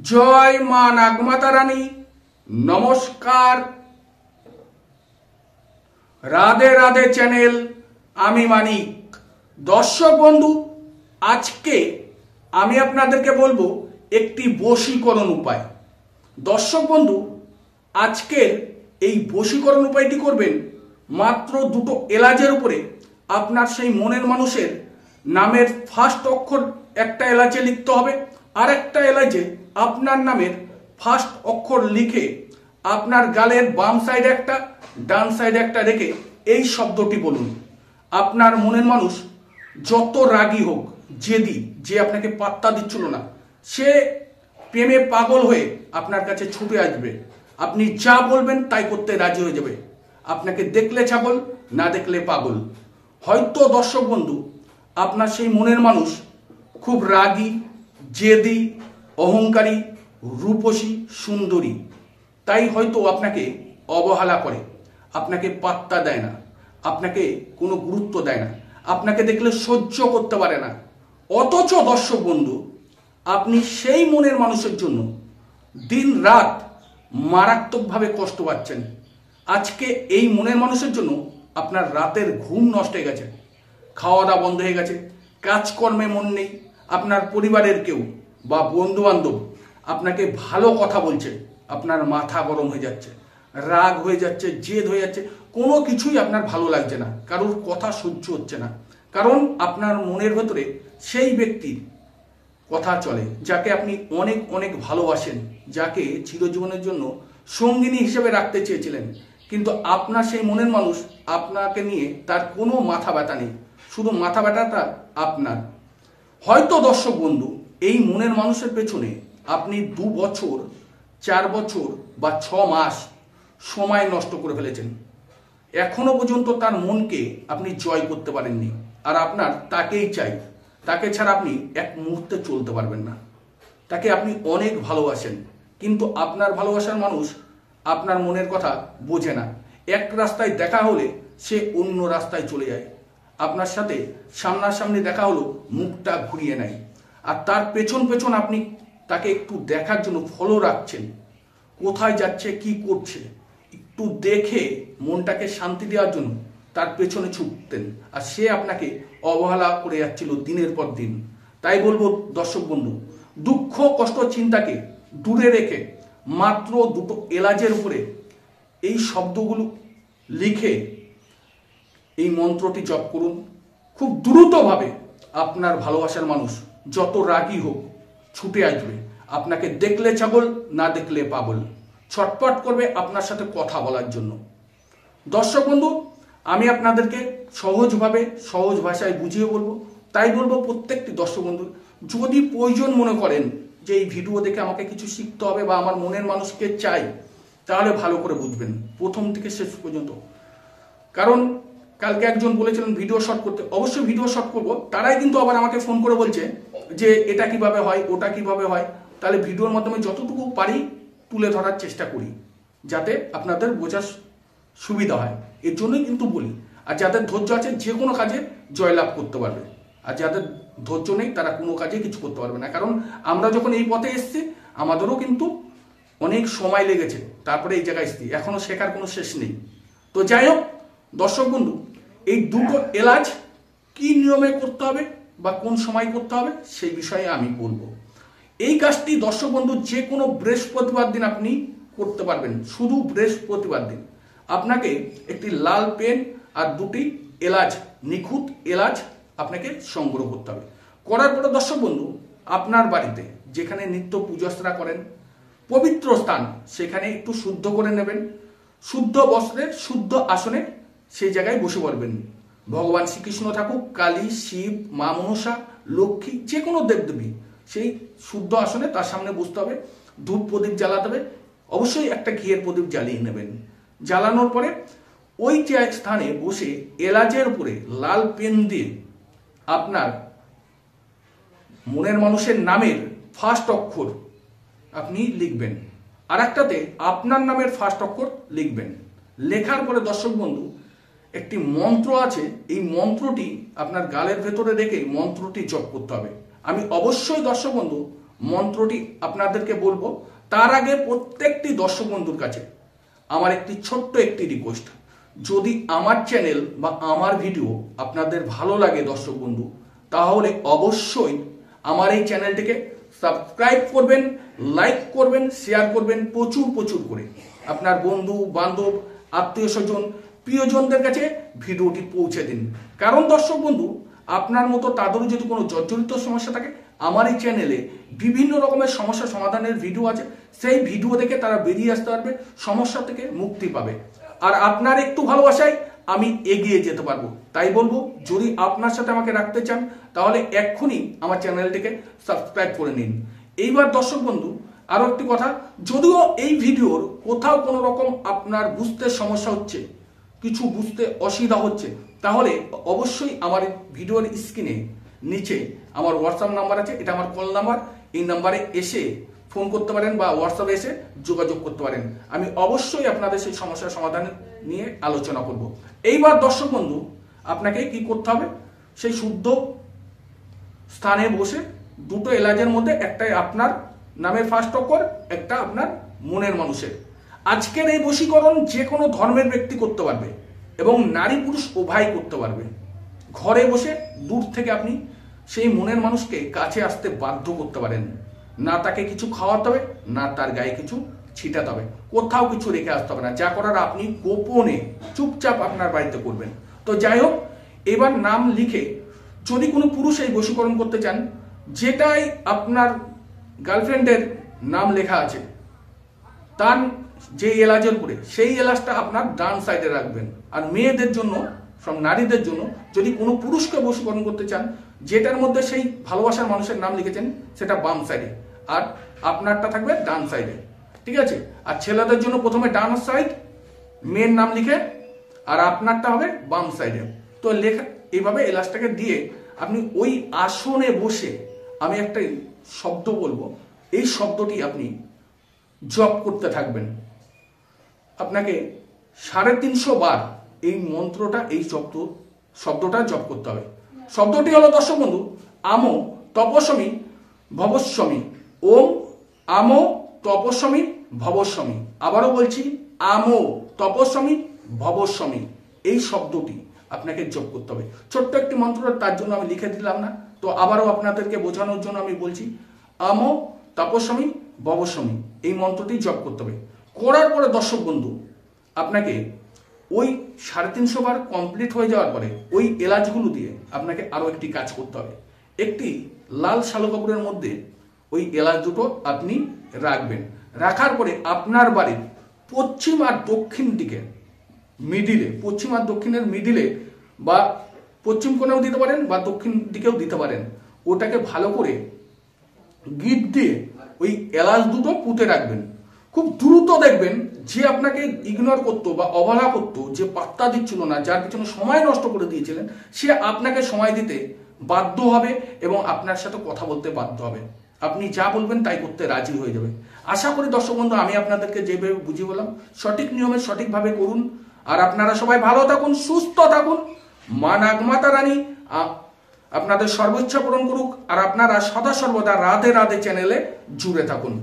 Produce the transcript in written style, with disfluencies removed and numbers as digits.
জয় মা নাগমাতা রানী। নমস্কার, রাধে রাধে চ্যানেল, আমি মানিক। দর্শক বন্ধু, আজকে আমি আপনাদেরকে বলবো একটি বশীকরণ উপায়। দর্শক বন্ধু, আজকের এই বশীকরণ উপায়টি করবেন মাত্র দুটো এলাচের উপরে। আপনার সেই মনের মানুষের নামের ফার্স্ট অক্ষর একটা এলাচে লিখতে হবে, আর একটা এলাচে আপনার নামের ফার্স্ট অক্ষর লিখে আপনার গালের বাম সাইডে একটা, ডান সাইডে একটা রেখে এই শব্দটি বলুন। আপনার মনের মানুষ যত রাগী হোক, জেদি, যে আপনাকে পাত্তা দিচ্ছিল না, সে প্রেমে পাগল হয়ে আপনার কাছে ছুটে আসবে। আপনি যা বলবেন তাই করতে রাজি হয়ে যাবে। আপনাকে দেখলে ছাগল, না দেখলে পাগল। হয়তো দর্শক বন্ধু, আপনার সেই মনের মানুষ খুব রাগী, জেদি, অহংকারী, রূপসী, সুন্দরী, তাই হয়তো আপনাকে অবহেলা করে, আপনাকে পাত্তা দেয় না, আপনাকে কোনো গুরুত্ব দেয় না, আপনাকে দেখলে সহ্য করতে পারে না। অথচ দর্শক বন্ধু, আপনি সেই মনের মানুষের জন্য দিন রাত মারাত্মকভাবে কষ্ট পাচ্ছেন। আজকে এই মনের মানুষের জন্য আপনার রাতের ঘুম নষ্ট হয়ে গেছে, খাওয়া দাওয়া বন্ধ হয়ে গেছে, কাজকর্মে মন নেই। আপনার পরিবারের কেউ বা বন্ধু বান্ধব আপনাকে ভালো কথা বলছে, আপনার মাথা গরম হয়ে যাচ্ছে, রাগ হয়ে যাচ্ছে, জেদ হয়ে যাচ্ছে, কোনো কিছুই আপনার ভালো লাগছে না, কারোর কথা সহ্য হচ্ছে না। কারণ আপনার মনের ভেতরে সেই ব্যক্তির কথা চলে যাকে আপনি অনেক অনেক ভালোবাসেন, যাকে চিরজীবনের জন্য সঙ্গিনী হিসেবে রাখতে চেয়েছিলেন। কিন্তু আপনার সেই মনের মানুষ আপনাকে নিয়ে তার কোনো মাথা ব্যথা নেই, শুধু মাথা ব্যথাটা আপনার। হয়তো দর্শক বন্ধু, এই মনের মানুষের পেছনে আপনি 2 বছর, 4 বছর বা 6 মাস সময় নষ্ট করে ফেলেছেন। এখনো পর্যন্ত তার মনকে আপনি জয় করতে পারেননি, আর আপনার তাকেই চাই। তাকে ছাড়া আপনি এক মুহূর্তে চলতে পারবেন না। তাকে আপনি অনেক ভালোবাসেন, কিন্তু আপনার ভালোবাসার মানুষ আপনার মনের কথা বোঝে না। এক রাস্তায় দেখা হলে সে অন্য রাস্তায় চলে যায়। আপনার সাথে সামনাসামনি দেখা হলো, মুখটা ঘুরিয়ে নেয়। আর তার পেছন পেছন আপনি তাকে একটু দেখার জন্য ফলো রাখছেন, কোথায় যাচ্ছে, কি করছে, একটু দেখে মনটাকে শান্তি দেওয়ার জন্য তার পেছনে ছুটতেন, আর সে আপনাকে অবহেলা করে যাচ্ছিল দিনের পর দিন। তাই বলবো দর্শক বন্ধু, দুঃখ, কষ্ট, চিন্তাকে দূরে রেখে মাত্র দুটো এলাচের উপরে এই শব্দগুলো লিখে এই মন্ত্রটি জপ করুন। খুব দ্রুতভাবে আপনার ভালোবাসার মানুষ যত রাগী হোক ছুটে আসবে। আপনাকে দেখলে ছাগল, না দেখলে পাগল, ছটপট করবে আপনার সাথে কথা বলার জন্য। দর্শক বন্ধু, আমি আপনাদেরকে সহজভাবে, সহজ ভাষায় বুঝিয়ে বলবো। তাই বলবো প্রত্যেকটি দর্শক বন্ধু, যদি প্রয়োজন মনে করেন যে এই ভিডিও দেখে আমাকে কিছু শিখতে হবে বা আমার মনের মানুষকে চাই, তাহলে ভালো করে বুঝবেন প্রথম থেকে শেষ পর্যন্ত। কারণ কালকে একজন বলেছিলেন ভিডিও শর্ট করতে, অবশ্যই ভিডিও শর্ট করবো। তারাই কিন্তু আবার আমাকে ফোন করে বলছে যে এটা কিভাবে হয়, ওটা কিভাবে হয়। তাহলে ভিডিওর মাধ্যমে যতটুকু পারি তুলে ধরার চেষ্টা করি, যাতে আপনাদের বোঝার সুবিধা হয়। এর জন্যই কিন্তু বলি। আর যাদের ধৈর্য আছে যে কোনো কাজে জয়লাভ করতে পারবে, আর যাদের ধৈর্য নেই তারা কোনো কাজে কিছু করতে পারবে না। কারণ আমরা যখন এই পথে এসেছি, আমাদেরও কিন্তু অনেক সময় লেগেছে, তারপরে এই জায়গায় এসেছি, এখনো শেখার কোনো শেষ নেই। তো যাই হোক দর্শক বন্ধু, এই দুটো এলাচ কি নিয়মে করতে হবে বা কোন সময় করতে হবে সেই বিষয়ে আমি বলবো। এই কাজটি দর্শক বন্ধু যে কোনো বৃহস্পতিবার দিন আপনি করতে পারবেন, শুধু বৃহস্পতিবার দিন। আপনাকে একটি লাল পেন আর 2টি এলাচ, নিখুঁত এলাচ আপনাকে সংগ্রহ করতে হবে। করার পরে দর্শক বন্ধু, আপনার বাড়িতে যেখানে নিত্য পূজার্চনা করেন, পবিত্র স্থান, সেখানে একটু শুদ্ধ করে নেবেন। শুদ্ধ বস্ত্রে, শুদ্ধ আসনে সেই জায়গায় বসে পড়বেন। ভগবান শ্রীকৃষ্ণ থাকুক, কালী, শিব, মা মনসা, লক্ষ্মী, যে কোনো দেবদেবী সেই শুদ্ধ আসনে তার সামনে বসতে হবে। ধূপ প্রদীপ জ্বালাতে হবে, অবশ্যই একটা ঘিয়ের প্রদীপ জ্বালিয়ে নেবেন। জ্বালানোর পরে ওই যে স্থানে বসে এলাচের উপরে লাল পেন দিয়ে আপনার মনের মানুষের নামের ফার্স্ট অক্ষর আপনি লিখবেন, আর একটাতে আপনার নামের ফার্স্ট অক্ষর লিখবেন। লেখার পরে দর্শক বন্ধু, একটি মন্ত্র আছে, এই মন্ত্রটি আপনার গালের ভেতরে রেখে মন্ত্রটি জপ করতে হবে। আমি অবশ্যই দর্শক বন্ধু মন্ত্রটি আপনাদেরকে বলবো, তার আগে প্রত্যেকটি দর্শক বন্ধুর কাছে আমার ছোট্ট একটি রিকোয়েস্ট, যদি আমার চ্যানেল বা আমার ভিডিও আপনাদের ভালো লাগে দর্শক বন্ধু, তাহলে অবশ্যই আমার এই চ্যানেলটিকে সাবস্ক্রাইব করবেন, লাইক করবেন, শেয়ার করবেন প্রচুর প্রচুর করে। আপনার বন্ধু বান্ধব, আত্মীয় স্বজন, প্রিয়জনদের কাছে ভিডিওটি পৌঁছে দিন। কারণ দর্শক বন্ধু, আপনার মতো তাদেরও যদি কোনো জর্জরিত সমস্যা থাকে, আমার এই চ্যানেলে বিভিন্ন রকমের সমস্যা সমাধানের ভিডিও আছে, সেই ভিডিও দেখে তারা বেরিয়ে আসতে পারবে, সমস্যা থেকে মুক্তি পাবে। আর আপনার একটু ভালোবাসায় আমি এগিয়ে যেতে পারবো। তাই বলবো, যদি আপনার সাথে আমাকে রাখতে চান তাহলে এক্ষুনি আমার চ্যানেলটিকে সাবস্ক্রাইব করে নিন। এইবার দর্শক বন্ধু, আরো একটি কথা, যদিও এই ভিডিওর কোথাও কোনো রকম আপনার বুঝতে সমস্যা হচ্ছে, কিছু বুঝতে অসুবিধা হচ্ছে, তাহলে অবশ্যই আমার ভিডিওর স্ক্রিনে নিচে আমার হোয়াটসঅ্যাপ নাম্বার আছে, এটা আমার কল নাম্বার। এই নাম্বারে এসে ফোন করতে পারেন বা হোয়াটসঅ্যাপে এসে যোগাযোগ করতে পারেন। আমি অবশ্যই আপনাদের সেই সমস্যার সমাধান নিয়ে আলোচনা করব। এইবার দর্শক বন্ধু, আপনাকে কি করতে হবে, সেই শুদ্ধ স্থানে বসে দুটো এলাচের মধ্যে একটাই আপনার নামের ফার্স্ট অক্ষর, একটা আপনার মনের মানুষের। আজকের এই বশীকরণ যে কোনো ধর্মের ব্যক্তি করতে পারবে এবং নারী পুরুষ উভয় করতে পারবে। ঘরে বসে দূর থেকে আপনি সেই মনের মানুষকে কাছে আসতে বাধ্য করতে পারেন। না তাকে কিছু খাওয়াতে হবে, না তার গায়ে কিছু ছিটাতে হবে, কোথাও কিছু রেখে আসতে হবে না। যা করার আপনি গোপনে চুপচাপ আপনার বাড়িতে করবেন। তো যাই হোক, এবার নাম লিখে যদি কোনো পুরুষ এই বশীকরণ করতে চান, যেটাই আপনার গার্লফ্রেন্ডের নাম লেখা আছে তার যে এলাচের উপরে, সেই এলাচটা আপনার ডান সাইডে রাখবেন। আর মেয়েদের জন্য, সব নারীদের জন্য, যদি কোনো পুরুষকে বশীকরণ করতে চান, যেটার মধ্যে সেই ভালোবাসার মানুষের নাম লিখেছেন সেটা বাম সাইডে, আর আপনারটা থাকবে ডান সাইডে, ঠিক আছে? আর ছেলেদের জন্য প্রথমে ডান সাইড মেয়ের নাম লিখে, আর আপনারটা হবে বাম সাইডে। তো লেখা এইভাবে এলাচটাকে দিয়ে আপনি ওই আসনে বসে আমি একটা শব্দ বলবো, এই শব্দটি আপনি জপ করতে থাকবেন। আপনাকে 350 বার এই মন্ত্রটা, এই শব্দটা জপ করতে হবে। শব্দটি হলো দর্শক বন্ধু, আমো তপস্বমী ভবস্বমী। ওম আমো তপস্বমী ভবস্বমী। আবারও বলছি, আমো তপস্বমী ভবস্বমী। এই শব্দটি আপনাকে জপ করতে হবে। ছোট্ট একটি মন্ত্র, তার জন্য আমি লিখে দিলাম না, তো আবারও আপনাদেরকে বোঝানোর জন্য আমি বলছি, আমো তপস্বমী ভবস্বমী, এই মন্ত্রটি জপ করতে হবে। করার পরে দর্শক বন্ধু, আপনাকে ওই 350 বার কমপ্লিট হয়ে যাওয়ার পরে ওই এলাচগুলো দিয়ে আপনাকে আরো একটি কাজ করতে হবে। একটি লাল শালু কাপড়ের মধ্যে ওই এলাচ দুটো আপনি রাখবেন। রাখার পরে আপনার বাড়ির পশ্চিম আর দক্ষিণ দিকে মিডিলে, পশ্চিম আর দক্ষিণের মিডিলে বা পশ্চিম কোণেও দিতে পারেন বা দক্ষিণ দিকেও দিতে পারেন, ওটাকে ভালো করে গিট দিয়ে ওই এলাচ দুটো পুঁতে রাখবেন। খুব দ্রুত দেখবেন যে আপনাকে ইগনোর করতো বা অবহেলা করতো, যে পাত্তা দিচ্ছিল না, যার পিছনে সময় নষ্ট করে দিয়েছিলেন, সে আপনাকে সময় দিতে বাধ্য হবে এবং আপনার সাথে কথা বলতে বাধ্য হবে। আপনি যা বলবেন তাই করতে রাজি হয়ে যাবে। আশা করি দর্শক বন্ধু, আমি আপনাদেরকে যেভাবে বুঝিয়ে বললাম সঠিক নিয়মে সঠিকভাবে করুন। আর আপনারা সবাই ভালো থাকুন, সুস্থ থাকুন। মা নাগমাতা রানী আপনাদের সর্বোচ্চ পূরণ করুক। আর আপনারা সদা সর্বদা রাধে রাধে চ্যানেলে জুড়ে থাকুন।